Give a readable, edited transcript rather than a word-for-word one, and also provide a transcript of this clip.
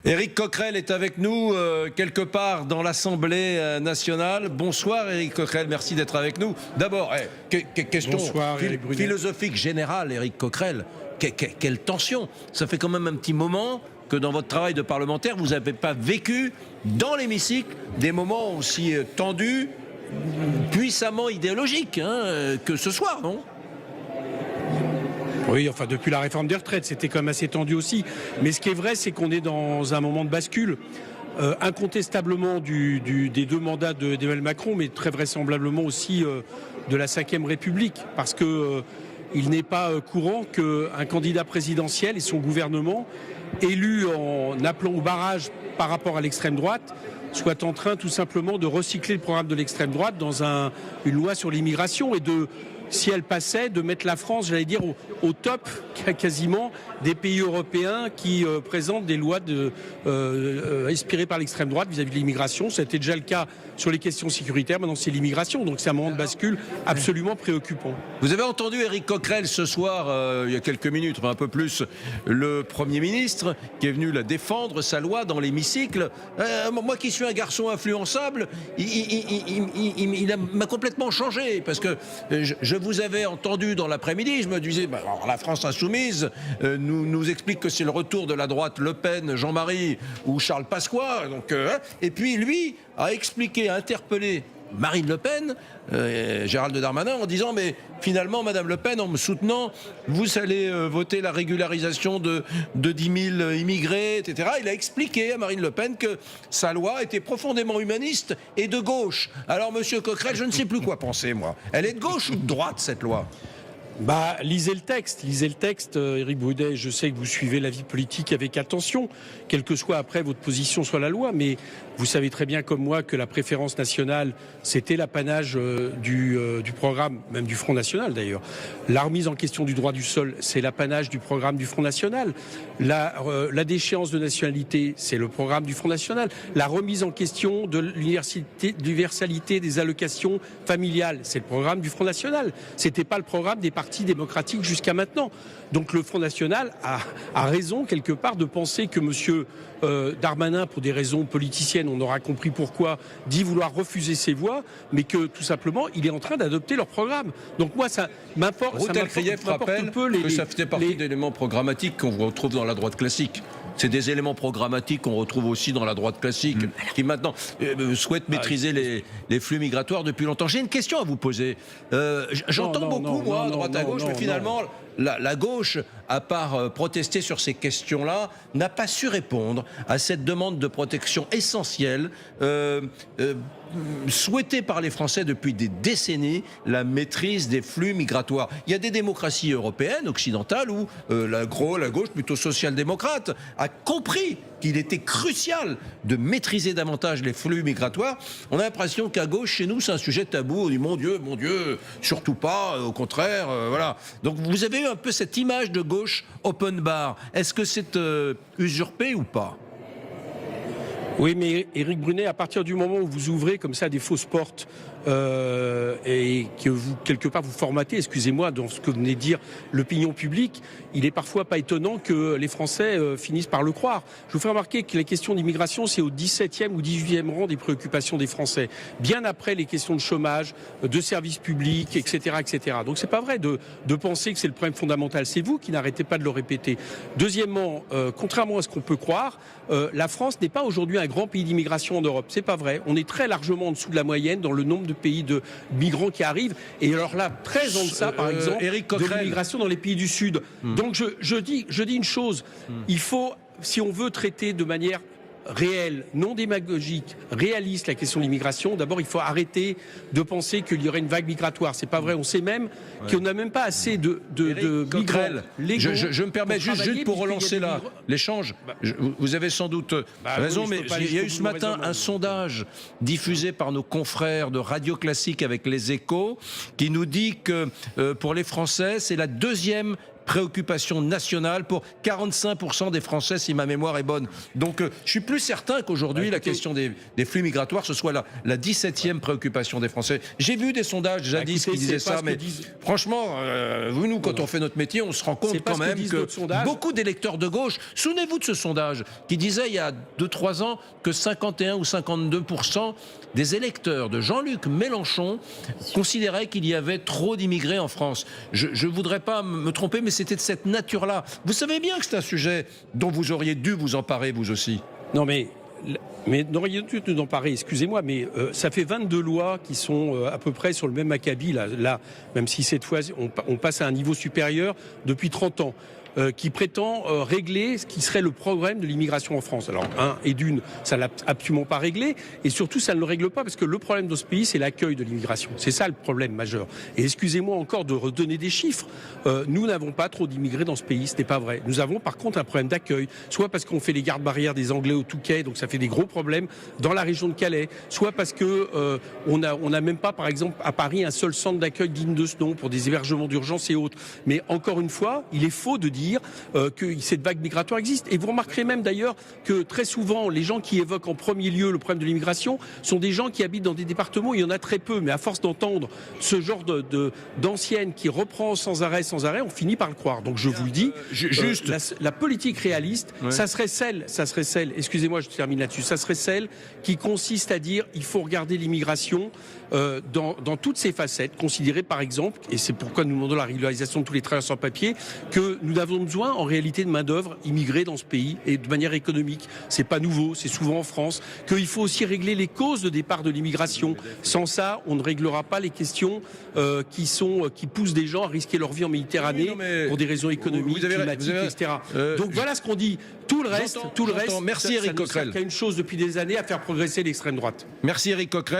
Éric Coquerel est avec nous quelque part dans l'Assemblée nationale. Bonsoir Éric Coquerel, merci d'être avec nous. D'abord, question philosophique générale, Éric Coquerel. Quelle tension! Ça fait quand même un petit moment que dans votre travail de parlementaire, vous n'avez pas vécu dans l'hémicycle des moments aussi tendus, puissamment idéologiques que ce soir, non? Oui, enfin depuis la réforme des retraites, c'était quand même assez tendu aussi. Mais ce qui est vrai, c'est qu'on est dans un moment de bascule. Incontestablement des deux mandats d'Emmanuel Macron, mais très vraisemblablement aussi de la Ve République. Parce que il n'est pas courant qu'un candidat présidentiel et son gouvernement, élu en appelant au barrage par rapport à l'extrême droite, soit en train tout simplement de recycler le programme de l'extrême droite dans une loi sur l'immigration et si elle passait, de mettre la France, j'allais dire, au top quasiment des pays européens qui présentent des lois inspirées par l'extrême droite vis-à-vis de l'immigration. C'était déjà le cas sur les questions sécuritaires, maintenant c'est l'immigration. Donc c'est un moment de bascule absolument préoccupant. Vous avez entendu Éric Coquerel ce soir, il y a quelques minutes, un peu plus, le Premier ministre qui est venu la défendre, sa loi, dans l'hémicycle. Moi qui suis un garçon influençable, il m'a complètement changé, parce que je vous avais entendu dans l'après-midi, je me disais, alors la France insoumise nous explique que c'est le retour de la droite Le Pen, Jean-Marie ou Charles Pasqua. Donc, et puis lui a expliqué, a interpellé Marine Le Pen, Gérald Darmanin, en disant mais finalement Madame Le Pen, en me soutenant, vous allez voter la régularisation de 10 000 immigrés, etc. Il a expliqué à Marine Le Pen que sa loi était profondément humaniste et de gauche. Alors Monsieur Coquerel, je ne sais plus quoi penser, moi. Elle est de gauche ou de droite, cette loi ? Lisez le texte, Éric Brunet. Je sais que vous suivez la vie politique avec attention, quelle que soit après votre position sur la loi, mais vous savez très bien comme moi que la préférence nationale, c'était l'apanage du programme, même du Front National d'ailleurs. La remise en question du droit du sol, c'est l'apanage du programme du Front National. La déchéance de nationalité, c'est le programme du Front National. La remise en question de l'universalité des allocations familiales, c'est le programme du Front National. C'était pas le programme des partis démocratiques jusqu'à maintenant. Donc le Front National a raison quelque part de penser que Monsieur Darmanin, pour des raisons politiciennes, on aura compris pourquoi, dit vouloir refuser ces voix, mais que tout simplement il est en train d'adopter leur programme. Donc moi ça m'importe. Routel-Krief rappelle que ça fait partie d'éléments programmatiques qu'on retrouve dans la droite classique. C'est des éléments programmatiques qu'on retrouve aussi dans la droite classique, qui maintenant souhaite maîtriser les flux migratoires depuis longtemps. J'ai une question à vous poser. J'entends beaucoup, moi, à droite à gauche, mais finalement, la gauche, à part protester sur ces questions-là, n'a pas su répondre à cette demande de protection essentielle souhaitée par les Français depuis des décennies, la maîtrise des flux migratoires. Il y a des démocraties européennes, occidentales, où la gauche, plutôt social-démocrate, a compris qu'il était crucial de maîtriser davantage les flux migratoires. On a l'impression qu'à gauche, chez nous, c'est un sujet tabou. On dit mon Dieu, surtout pas, au contraire, voilà. Donc vous avez eu un peu cette image de gauche open bar. Est-ce que c'est usurpé ou pas ? Oui, mais Éric Brunet, à partir du moment où vous ouvrez comme ça des fausses portes et que vous, quelque part, vous formatez, excusez-moi, dans ce que venez de dire, l'opinion publique, il est parfois pas étonnant que les Français finissent par le croire. Je vous fais remarquer que la question d'immigration, c'est au 17e ou 18e rang des préoccupations des Français, bien après les questions de chômage, de services publics, etc., etc. Donc c'est pas vrai de penser que c'est le problème fondamental. C'est vous qui n'arrêtez pas de le répéter. Deuxièmement, contrairement à ce qu'on peut croire, la France n'est pas aujourd'hui un grand pays d'immigration en Europe. C'est pas vrai. On est très largement en dessous de la moyenne dans le nombre de pays de migrants qui arrivent. Et alors là, très en deçà, par exemple, de l'immigration dans les pays du Sud. Donc je dis une chose. Il faut, si on veut traiter de manière réelle, non démagogique, réaliste la question de l'immigration, d'abord il faut arrêter de penser qu'il y aurait une vague migratoire. C'est pas vrai. On sait même qu'on n'a même pas assez de migrants légaux. Je me permets juste pour relancer l'échange. Vous avez sans doute raison, mais il y a eu ce matin un sondage diffusé par nos confrères de Radio Classique avec les Échos qui nous dit que pour les Français, c'est la deuxième préoccupation nationale pour 45% des Français, si ma mémoire est bonne. Donc je suis plus certain qu'aujourd'hui, la question des flux migratoires, ce soit la 17e préoccupation des Français. J'ai vu des sondages jadis qui disaient ça, mais franchement, nous, quand on fait notre métier, on se rend compte quand même que beaucoup d'électeurs de gauche, souvenez-vous de ce sondage qui disait il y a 2-3 ans que 51 ou 52% des électeurs de Jean-Luc Mélenchon considéraient qu'il y avait trop d'immigrés en France. Je ne voudrais pas me tromper, mais c'était de cette nature-là. Vous savez bien que c'est un sujet dont vous auriez dû vous emparer, vous aussi. Non, mais n'auriez dû nous en parler, excusez-moi, mais ça fait 22 lois qui sont à peu près sur le même acabit, là, même si cette fois on passe à un niveau supérieur depuis 30 ans. Qui prétend régler ce qui serait le problème de l'immigration en France. Alors, ça ne l'a absolument pas réglé, et surtout, ça ne le règle pas, parce que le problème de ce pays, c'est l'accueil de l'immigration. C'est ça le problème majeur. Et excusez-moi encore de redonner des chiffres. Nous n'avons pas trop d'immigrés dans ce pays, ce n'est pas vrai. Nous avons par contre un problème d'accueil, soit parce qu'on fait les gardes-barrières des Anglais au Touquet, donc ça fait des gros problèmes dans la région de Calais, soit parce que on n'a même pas, par exemple, à Paris, un seul centre d'accueil digne de ce nom pour des hébergements d'urgence et autres. Mais encore une fois, il est faux de dire que cette vague migratoire existe. Et vous remarquerez même d'ailleurs que très souvent, les gens qui évoquent en premier lieu le problème de l'immigration sont des gens qui habitent dans des départements où il y en a très peu. Mais à force d'entendre ce genre d'ancienne qui reprend sans arrêt, on finit par le croire. Donc je vous le dis, la politique réaliste, ouais. ça serait celle, excusez-moi, je termine là-dessus, ça serait celle qui consiste à dire il faut regarder l'immigration dans toutes ses facettes, considérer par exemple, et c'est pourquoi nous demandons la régularisation de tous les travailleurs sans papier, que nous avons besoin en réalité de main-d'œuvre immigrée dans ce pays et de manière économique. C'est pas nouveau, c'est souvent en France. Qu'il faut aussi régler les causes de départ de l'immigration. Sans ça, on ne réglera pas les questions qui poussent des gens à risquer leur vie en Méditerranée pour des raisons économiques, climatiques, etc. Donc voilà ce qu'on dit. Tout le reste, Merci Éric Coquerel. Ça n'a qu'une chose depuis des années, à faire progresser l'extrême droite. Merci Éric Coquerel.